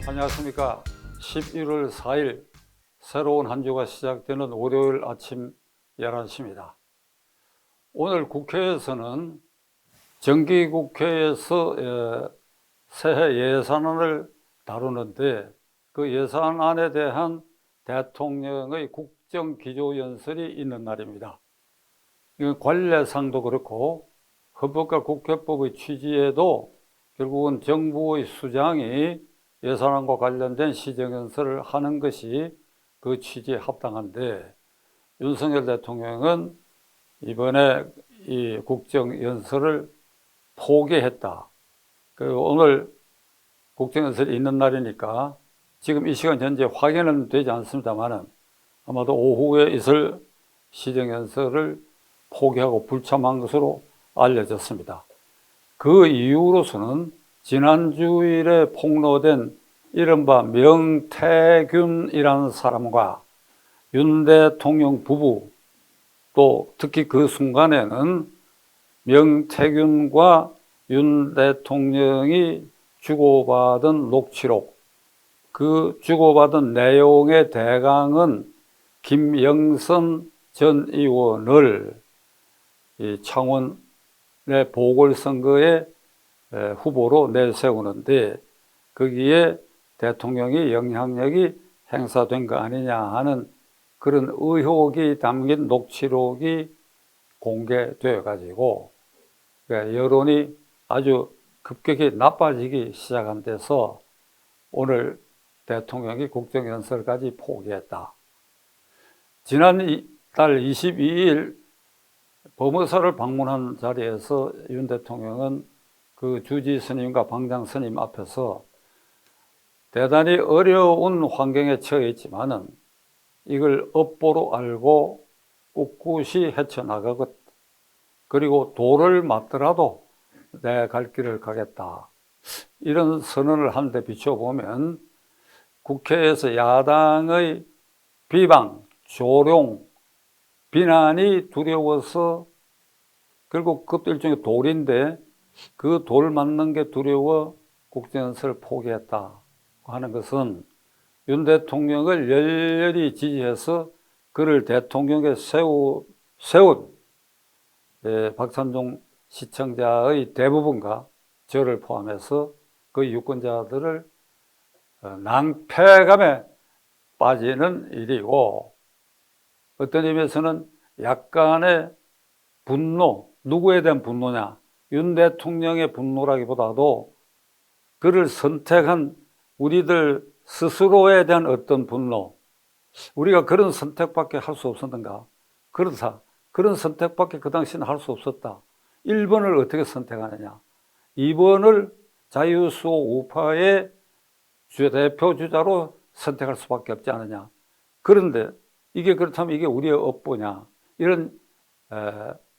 안녕하십니까. 11월 4일 새로운 한 주가 시작되는 월요일 아침 11시입니다. 오늘 국회에서는 정기국회에서 새해 예산안을 다루는데 그 예산안에 대한 대통령의 국정기조연설이 있는 날입니다. 이건 관례상도 그렇고 헌법과 국회법의 취지에도 결국은 정부의 수장이 예산안과 관련된 시정연설을 하는 것이 그 취지에 합당한데, 윤석열 대통령은 이번에 이 국정연설을 포기했다. 오늘 국정연설이 있는 날이니까 지금 이 시간 현재 확인은 되지 않습니다만 아마도 오후에 있을 시정연설을 포기하고 불참한 것으로 알려졌습니다. 그 이유로서는 지난 주일에 폭로된 이른바 명태균이라는 사람과 윤 대통령 부부, 또 특히 그 순간에는 명태균과 윤 대통령이 주고받은 녹취록, 그 주고받은 내용의 대강은 김영선 전 의원을 창원의 보궐선거에 후보로 내세우는데 거기에 대통령이 영향력이 행사된 거 아니냐 하는 그런 의혹이 담긴 녹취록이 공개되어 가지고 여론이 아주 급격히 나빠지기 시작한 데서 오늘 대통령이 국정연설까지 포기했다. 지난달 22일 법무사를 방문한 자리에서 윤 대통령은 그 주지 스님과 방장 스님 앞에서 대단히 어려운 환경에 처해 있지만은 이걸 업보로 알고 꿋꿋이 헤쳐나가겠다. 그리고 돌을 맞더라도 내 갈 길을 가겠다. 이런 선언을 하는데 비춰보면 국회에서 야당의 비방, 조롱, 비난이 두려워서 결국 그것도 일종의 돌인데 그 돌 맞는 게 두려워 국정연설을 포기했다 하는 것은 윤 대통령을 열렬히 지지해서 그를 대통령에 세운 박찬종 시청자의 대부분과 저를 포함해서 그 유권자들을 낭패감에 빠지는 일이고, 어떤 의미에서는 약간의 분노, 누구에 대한 분노냐? 윤 대통령의 분노라기보다도 그를 선택한 우리들 스스로에 대한 어떤 분노, 우리가 그런 선택밖에 할 수 없었는가? 그렇다. 그런 선택밖에 그 당시는 할 수 없었다. 1번을 어떻게 선택하느냐? 2번을 자유수호 우파의 대표 주자로 선택할 수밖에 없지 않느냐? 그런데 이게 그렇다면 이게 우리의 업보냐? 이런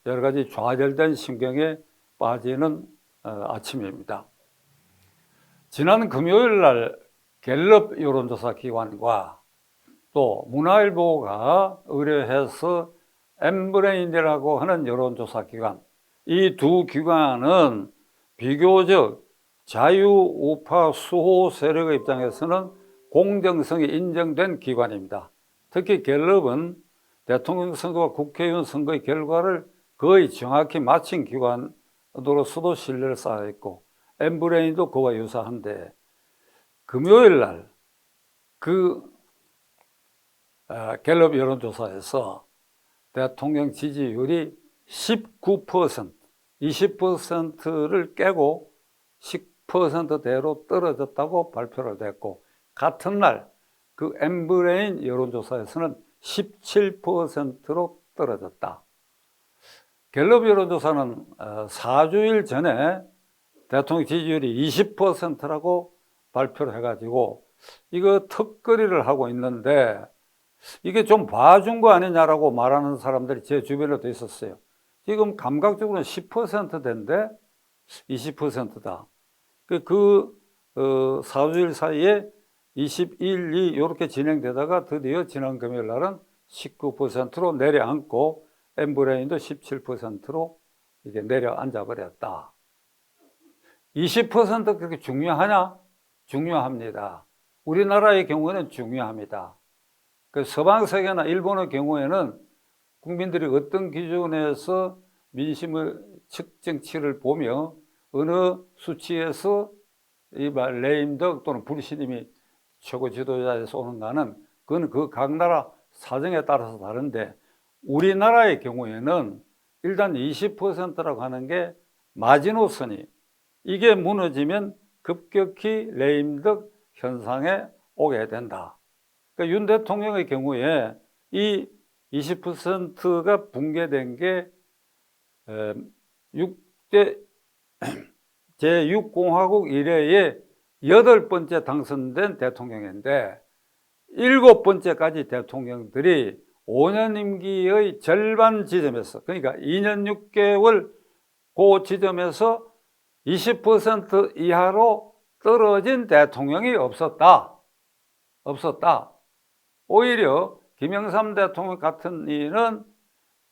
여러 가지 좌절된 심경에 빠지는 아침입니다. 지난 금요일 날 갤럽 여론조사 기관과 또 문화일보가 의뢰해서 엠브레인이라고 하는 여론조사 기관, 이 두 기관은 비교적 자유우파 수호 세력의 입장에서는 공정성이 인정된 기관입니다. 특히 갤럽은 대통령 선거와 국회의원 선거의 결과를 거의 정확히 맞힌 기관으로서도 신뢰를 쌓아있고, 엠브레인도 그와 유사한데 금요일 날 그 갤럽 여론조사에서 대통령 지지율이 19%, 20%를 깨고 10%대로 떨어졌다고 발표를 했고, 같은 날 그 엠브레인 여론조사에서는 17%로 떨어졌다. 갤럽 여론조사는 4주일 전에 대통령 지지율이 20%라고 발표를 해가지고 이거 턱걸이를 하고 있는데 이게 좀 봐준 거 아니냐라고 말하는 사람들이 제 주변에도 있었어요. 지금 감각적으로는 10%대인데 20%다. 그 4주일 사이에 21, 2 이렇게 진행되다가 드디어 지난 금요일 날은 19%로 내려앉고 엠브레인도 17%로 이게 내려앉아 버렸다. 20% 그렇게 중요하냐? 중요합니다. 우리나라의 경우는 중요합니다. 그 서방 세계나 일본의 경우에는 국민들이 어떤 기준에서 민심을 정치를 보며 어느 수치에서 이 레임덕 또는 불신임이 최고 지도자에서 오는가는 그건 그 각 나라 사정에 따라서 다른데, 우리나라의 경우에는 일단 20%라고 하는 게 마지노선이, 이게 무너지면 급격히 레임덕 현상에 오게 된다. 그러니까 윤 대통령의 경우에 이 20%가 붕괴된 게 제6공화국 이래에 8번째 당선된 대통령인데 7번째까지 대통령들이 5년 임기의 절반 지점에서, 그러니까 2년 6개월 그 지점에서 20% 이하로 떨어진 대통령이 없었다. 오히려 김영삼 대통령 같은 이는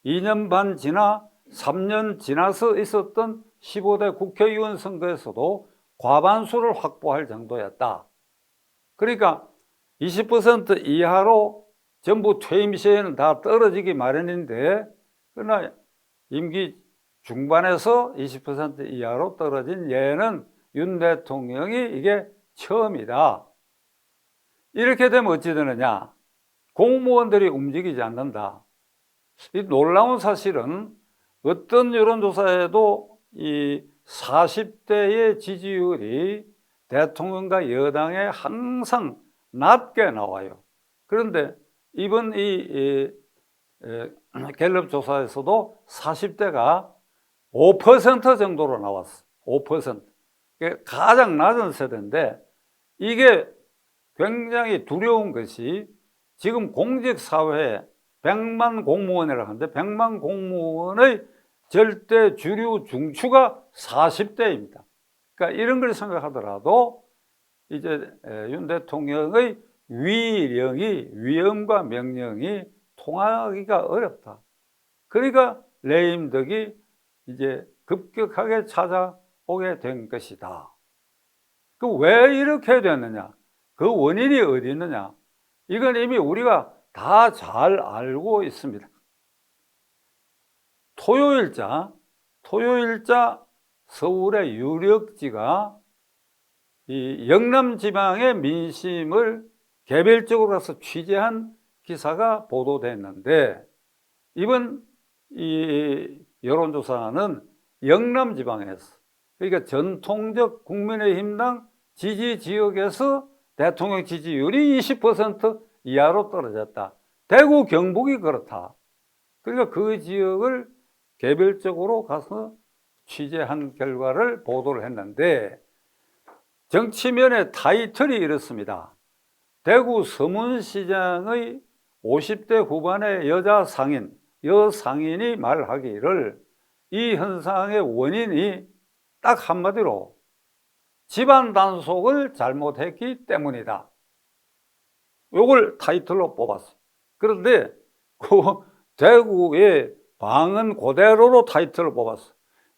2년 반 지나 3년 지나서 있었던 15대 국회의원 선거에서도 과반수를 확보할 정도였다. 그러니까 20% 이하로 전부 퇴임 시에는 다 떨어지기 마련인데, 그러나 임기 중반에서 20% 이하로 떨어진 예는 윤 대통령이 이게 처음이다. 이렇게 되면 어찌 되느냐? 공무원들이 움직이지 않는다. 이 놀라운 사실은 어떤 여론조사에도 이 40대의 지지율이 대통령과 여당에 항상 낮게 나와요. 그런데 이번 갤럽 조사에서도 40대가 5% 정도로 나왔어. 5%. 가장 낮은 세대인데, 이게 굉장히 두려운 것이 지금 공직사회에 100만 공무원이라고 하는데 100만 공무원의 절대 주류 중추가 40대입니다. 그러니까 이런 걸 생각하더라도 이제 윤 대통령의 위엄과 명령이 통하기가 어렵다. 그러니까 레임덕이 이제 급격하게 찾아오게 된 것이다. 그 왜 이렇게 됐느냐? 그 원인이 어디 있느냐? 이건 이미 우리가 다 잘 알고 있습니다. 토요일자 서울의 유력지가 이 영남 지방의 민심을 개별적으로 가서 취재한 기사가 보도됐는데, 이번 이 여론조사는 영남 지방에서, 그러니까 전통적 국민의힘당 지지 지역에서 대통령 지지율이 20% 이하로 떨어졌다. 대구, 경북이 그렇다. 그러니까 그 지역을 개별적으로 가서 취재한 결과를 보도를 했는데, 정치면의 타이틀이 이렇습니다. 대구 서문시장의 50대 후반의 여상인이 말하기를 이 현상의 원인이 딱 한마디로 집안 단속을 잘못했기 때문이다. 요걸 타이틀로 뽑았어요. 그런데 그 대구의 방은 그대로로 타이틀을 뽑았어요.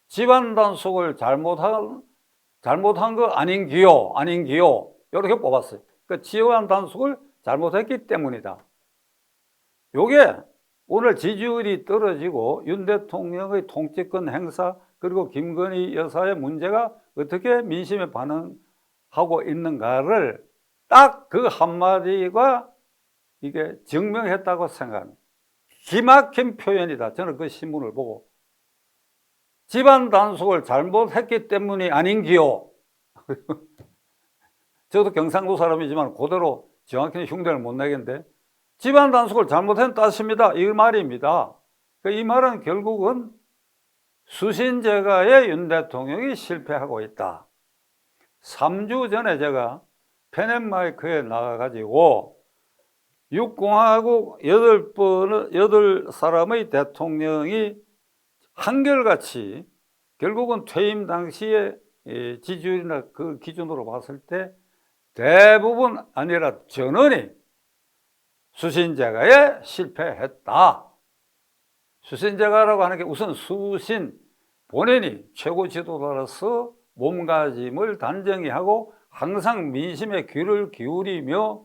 집안 단속을 잘못한 거 아닌기요. 이렇게 뽑았어요. 그러니까 집안 단속을 잘못했기 때문이다. 요게 오늘 지지율이 떨어지고 윤 대통령의 통치권 행사, 그리고 김건희 여사의 문제가 어떻게 민심에 반응하고 있는가를 딱 그 한마디가 이게 증명했다고 생각합니다. 기막힌 표현이다. 저는 그 신문을 보고. 집안 단속을 잘못했기 때문이 아닌기요. 저도 경상도 사람이지만 그대로 정확히 흉내를 못 내겠는데, 집안 단속을 잘못한 뜻입니다. 이 말입니다. 이 말은 결국은 수신제가에 윤 대통령이 실패하고 있다. 3주 전에 제가 펜앤마이크에 나가가지고 6공화국 8사람의 대통령이 한결같이 결국은 퇴임 당시에 지지율이나 그 기준으로 봤을 때 대부분 아니라 전원이 수신제가에 실패했다. 수신제가라고 하는 게 우선 수신 본인이 최고 지도자로서 몸가짐을 단정히 하고 항상 민심에 귀를 기울이며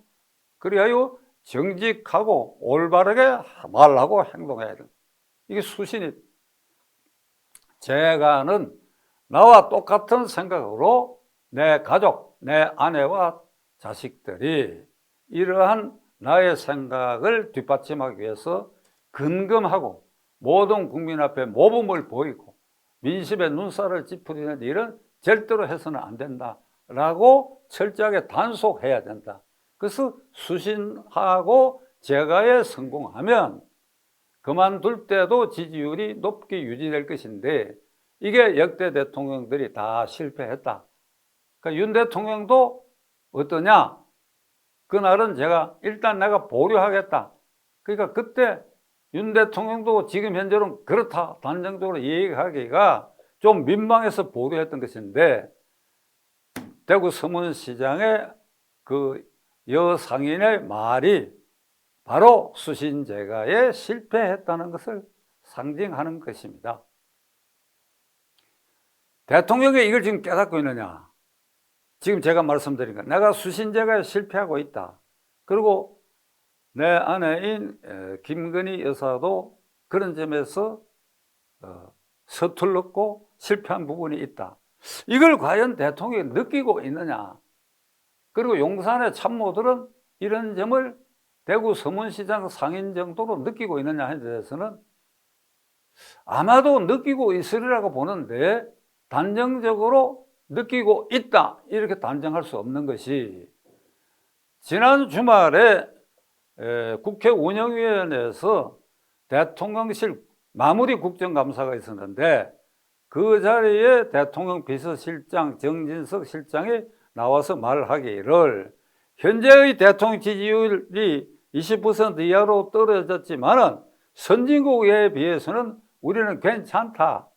그리하여 정직하고 올바르게 말하고 행동해야 된다. 이게 수신이. 제가는 나와 똑같은 생각으로 내 가족, 내 아내와 자식들이 이러한 나의 생각을 뒷받침하기 위해서 근검하고 모든 국민 앞에 모범을 보이고 민심의 눈살을 찌푸리는 일은 절대로 해서는 안 된다라고 철저하게 단속해야 된다. 그래서 수신하고 제가에 성공하면 그만둘 때도 지지율이 높게 유지될 것인데 이게 역대 대통령들이 다 실패했다. 그러니까 윤 대통령도 어떠냐? 그날은 제가 일단 내가 보류하겠다. 그러니까 그때 윤 대통령도 지금 현재는 그렇다 단정적으로 얘기하기가 좀 민망해서 보류했던 것인데 대구 서문시장의 그 여상인의 말이 바로 수신제가에 실패했다는 것을 상징하는 것입니다. 대통령이 이걸 지금 깨닫고 있느냐? 지금 제가 말씀드린 거, 내가 수신제가에 실패하고 있다. 그리고 내 아내인 김건희 여사도 그런 점에서 서툴렀고 실패한 부분이 있다. 이걸 과연 대통령이 느끼고 있느냐? 그리고 용산의 참모들은 이런 점을 대구 서문시장 상인 정도로 느끼고 있느냐 하는 데서는 아마도 느끼고 있으리라고 보는데 단정적으로 느끼고 있다 이렇게 단정할 수 없는 것이 지난 주말에 국회 운영위원회에서 대통령실 마무리 국정감사가 있었는데 그 자리에 대통령 비서실장 정진석 실장이 나와서 말하기를 현재의 대통령 지지율이 20% 이하로 떨어졌지만은 선진국에 비해서는 우리는 괜찮다.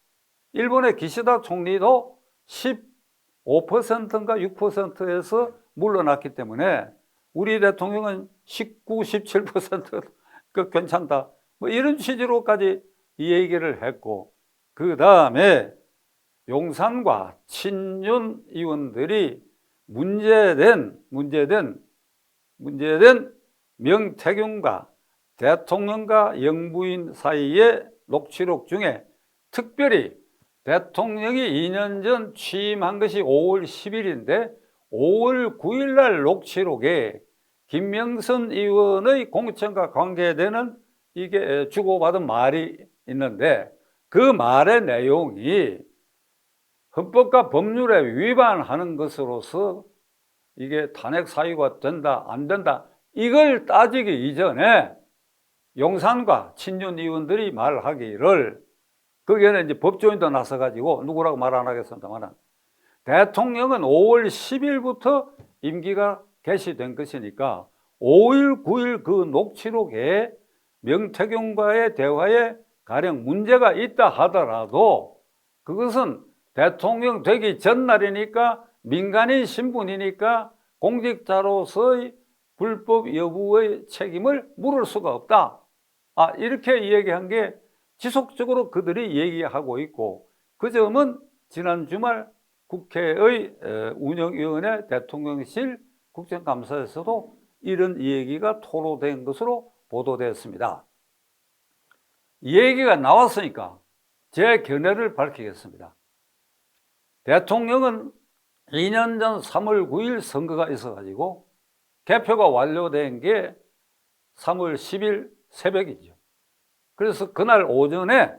일본의 기시다 총리도 15%인가 6%에서 물러났기 때문에 우리 대통령은 19, 17% 괜찮다. 뭐 이런 취지로까지 이 얘기를 했고 그 다음에 용산과 친윤 의원들이 문제된 명태균과 대통령과 영부인 사이의 녹취록 중에 특별히 대통령이 2년 전 취임한 것이 5월 10일인데 5월 9일 날 녹취록에 김명선 의원의 공천과 관계되는 이게 주고받은 말이 있는데 그 말의 내용이 헌법과 법률에 위반하는 것으로서 이게 탄핵 사유가 된다 안 된다 이걸 따지기 이전에 용산과 친윤 의원들이 말하기를 거기에는 이제 법조인도 나서가지고 누구라고 말 안 하겠습니다만 대통령은 5월 10일부터 임기가 개시된 것이니까 5일, 9일 그 녹취록에 명태균과의 대화에 가령 문제가 있다 하더라도 그것은 대통령 되기 전날이니까 민간인 신분이니까 공직자로서의 불법 여부의 책임을 물을 수가 없다. 이렇게 얘기한 게 지속적으로 그들이 얘기하고 있고 그 점은 지난 주말 국회의 운영위원회 대통령실 국정감사에서도 이런 얘기가 토로된 것으로 보도되었습니다. 이 얘기가 나왔으니까 제 견해를 밝히겠습니다. 대통령은 2년 전 3월 9일 선거가 있어가지고 개표가 완료된 게 3월 10일 새벽이죠. 그래서 그날 오전에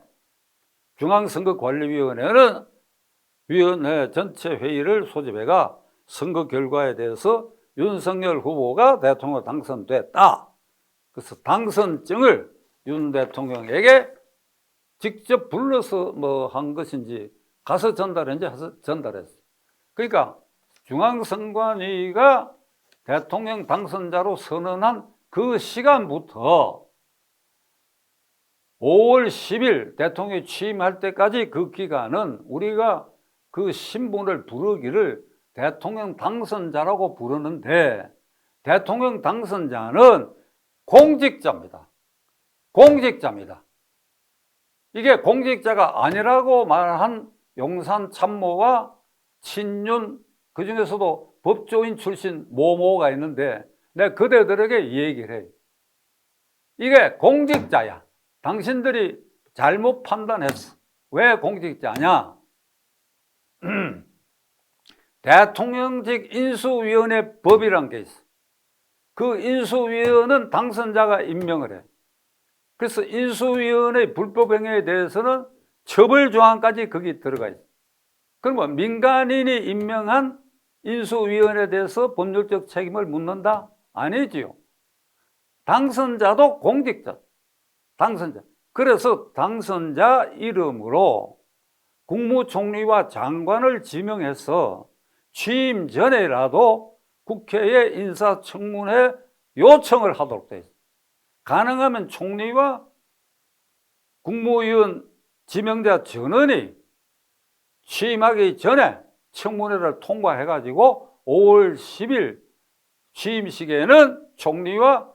중앙선거관리위원회는 위원회 전체 회의를 소집해가 선거 결과에 대해서 윤석열 후보가 대통령 당선됐다. 그래서 당선증을 윤 대통령에게 직접 불러서 한 것인지 가서 전달했는지 전달했어요. 그러니까 중앙선관위가 대통령 당선자로 선언한 그 시간부터 5월 10일 대통령이 취임할 때까지 그 기간은 우리가 그 신분을 부르기를 대통령 당선자라고 부르는데 대통령 당선자는 공직자입니다. 공직자입니다. 이게 공직자가 아니라고 말한 용산 참모와 친윤 그 중에서도 법조인 출신 모모가 있는데 내가 그대들에게 이 얘기를 해요. 이게 공직자야. 당신들이 잘못 판단했어. 왜 공직자냐? 대통령직 인수위원회 법이란 게 있어. 그 인수위원은 당선자가 임명을 해. 그래서 인수위원회 불법 행위에 대해서는 처벌 조항까지 거기 들어가 있어. 그러면 민간인이 임명한 인수위원회에 대해서 법률적 책임을 묻는다? 아니지요. 당선자도 공직자. 당선자. 그래서 당선자 이름으로 국무총리와 장관을 지명해서 취임 전에라도 국회에 인사청문회 요청을 하도록 되어 있습니다. 가능하면 총리와 국무위원 지명자 전원이 취임하기 전에 청문회를 통과해가지고 5월 10일 취임식에는 총리와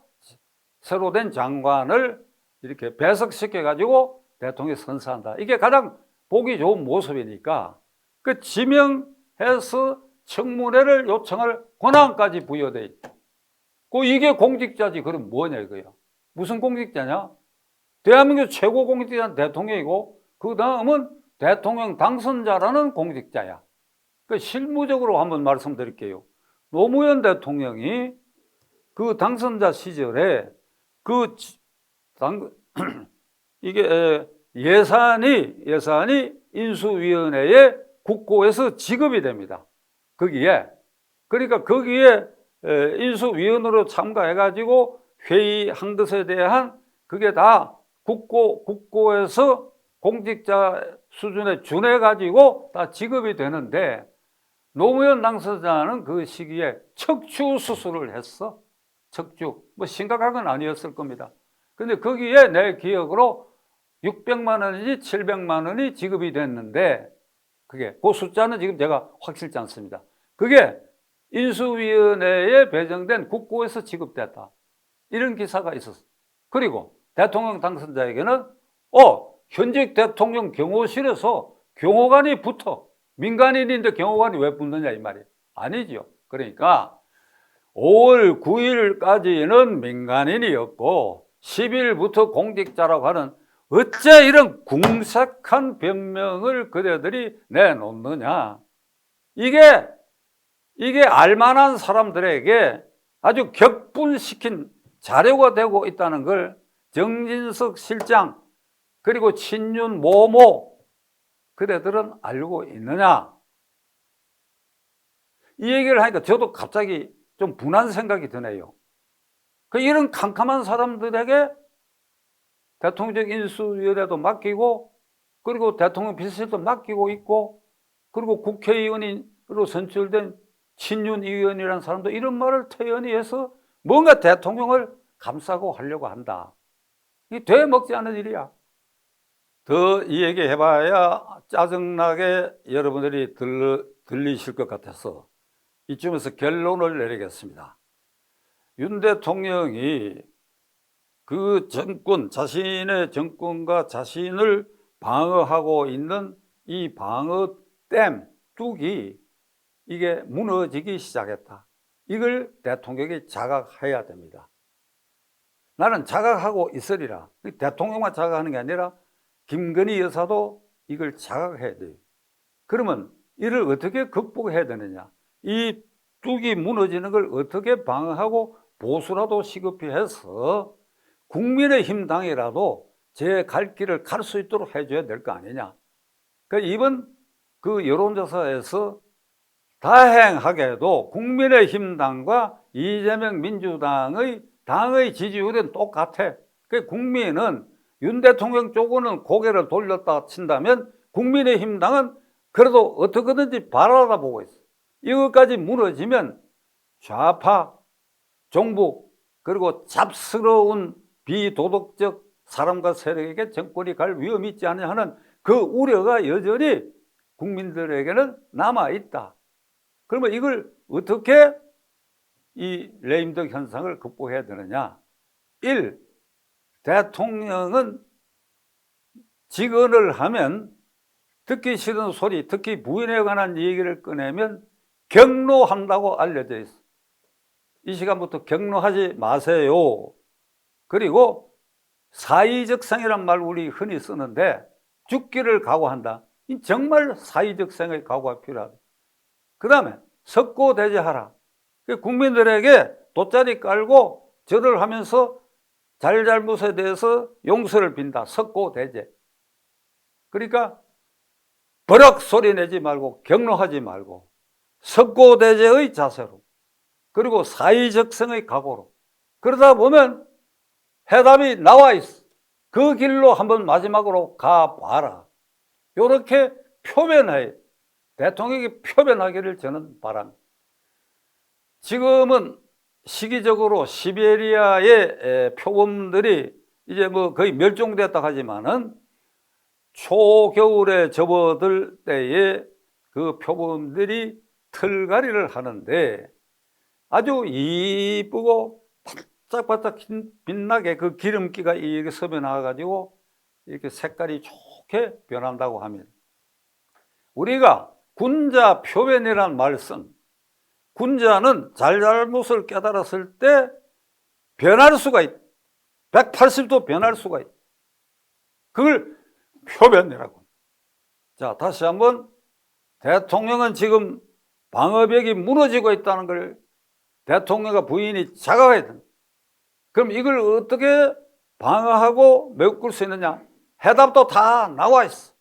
새로 된 장관을 이렇게 배석시켜가지고 대통령이 선사한다. 이게 가장 보기 좋은 모습이니까 그 지명해서 청문회를 요청할 권한까지 부여돼 있다. 이게 공직자지. 그럼 뭐냐 이거야. 무슨 공직자냐? 대한민국 최고 공직자는 대통령이고 그 다음은 대통령 당선자라는 공직자야. 실무적으로 한번 말씀드릴게요. 노무현 대통령이 그 당선자 시절에 이게 예산이 인수위원회에 국고에서 지급이 됩니다. 그러니까 거기에 인수위원으로 참가해가지고 회의한 것에 대한 그게 다 국고에서 공직자 수준에 준해가지고 다 지급이 되는데 노무현 당선자는 그 시기에 척추 수술을 했어. 척추. 심각한 건 아니었을 겁니다. 근데 거기에 내 기억으로 600만 원인지 700만 원이 지급이 됐는데 그 숫자는 지금 제가 확실치 않습니다. 그게 인수위원회에 배정된 국고에서 지급됐다. 이런 기사가 있었어. 그리고 대통령 당선자에게는 현직 대통령 경호실에서 경호관이 붙어. 민간인인데 경호관이 왜 붙느냐 이 말이에요. 아니죠. 그러니까 5월 9일까지는 민간인이었고 10일부터 공직자라고 하는 어째 이런 궁색한 변명을 그대들이 내놓느냐. 이게 알만한 사람들에게 아주 격분시킨 자료가 되고 있다는 걸 정진석 실장 그리고 친윤 모모 그대들은 알고 있느냐. 이 얘기를 하니까 저도 갑자기 좀 분한 생각이 드네요. 이런 캄캄한 사람들에게 대통령 인수위원회도 맡기고 그리고 대통령 비서실도 맡기고 있고 그리고 국회의원으로 선출된 친윤 의원이라는 사람도 이런 말을 태연히 해서 뭔가 대통령을 감싸고 하려고 한다. 이게 되먹지 않은 일이야. 더 이 얘기 해봐야 짜증나게 여러분들이 들리실 것 같아서 이쯤에서 결론을 내리겠습니다. 윤 대통령이 그 자신의 정권과 자신을 방어하고 있는 이 방어댐, 뚝이 이게 무너지기 시작했다. 이걸 대통령이 자각해야 됩니다. 나는 자각하고 있으리라. 대통령만 자각하는 게 아니라 김건희 여사도 이걸 자각해야 돼요. 그러면 이를 어떻게 극복해야 되느냐? 이 뚝이 무너지는 걸 어떻게 방어하고 보수라도 시급히 해서 국민의힘당이라도 제 갈 길을 갈 수 있도록 해줘야 될 거 아니냐. 이번 그 여론조사에서 다행하게도 국민의힘당과 이재명 민주당의 당의 지지율은 똑같아. 국민은 윤 대통령 쪽으로는 고개를 돌렸다 친다면 국민의힘당은 그래도 어떻게든지 바라보고 있어. 이것까지 무너지면 좌파, 정부, 그리고 잡스러운 비도덕적 사람과 세력에게 정권이 갈 위험이 있지 않냐 하는 그 우려가 여전히 국민들에게는 남아있다. 그러면 이걸 어떻게 이 레임덕 현상을 극복해야 되느냐? 1. 대통령은 직언을 하면 듣기 싫은 소리, 특히 부인에 관한 얘기를 꺼내면 경로한다고 알려져 있어. 이 시간부터 경로하지 마세요. 그리고 사의적생이란 말 우리 흔히 쓰는데 죽기를 각오한다. 정말 사의적생의 각오가 필요하다. 그 다음에 석고대죄하라. 국민들에게 돗자리 깔고 절을 하면서 잘잘못에 대해서 용서를 빈다. 석고대죄. 그러니까 버럭 소리 내지 말고 경로하지 말고 석고대죄의 자세로, 그리고 사의적성의 각오로, 그러다 보면 해답이 나와 있어. 그 길로 한번 마지막으로 가봐라. 이렇게 표변해, 대통령이 표변하기를 저는 바랍니다. 지금은 시기적으로 시베리아의 표범들이 이제 뭐 거의 멸종됐다 하지만은 초겨울에 접어들 때에 그 표범들이 털갈이를 하는데 아주 이쁘고 반짝반짝 빛나게 그 기름기가 이렇게 섭여 나와가지고 이렇게 색깔이 좋게 변한다고 합니다. 우리가 군자 표변이라는 말을 쓴, 군자는 잘잘못을 깨달았을 때 변할 수가 있다. 180도 변할 수가 있다. 그걸 표변이라고. 자, 다시 한번, 대통령은 지금 방어벽이 무너지고 있다는 걸 대통령과 부인이 자각해야 된다. 그럼 이걸 어떻게 방어하고 메꿀 수 있느냐? 해답도 다 나와 있어.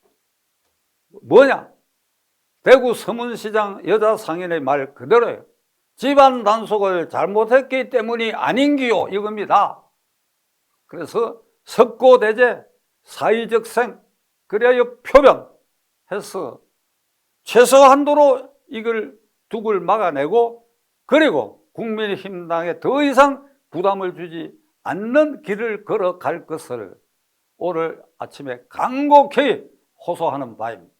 뭐냐? 대구 서문시장 여자 상인의 말 그대로예요. 집안 단속을 잘못했기 때문이 아닌기요, 이겁니다. 그래서 석고대죄, 사의적생, 그래야 표변해서 최소한도로 이걸 둑을 막아내고, 그리고 국민의힘당에 더 이상 부담을 주지 않는 길을 걸어갈 것을 오늘 아침에 간곡히 호소하는 바입니다.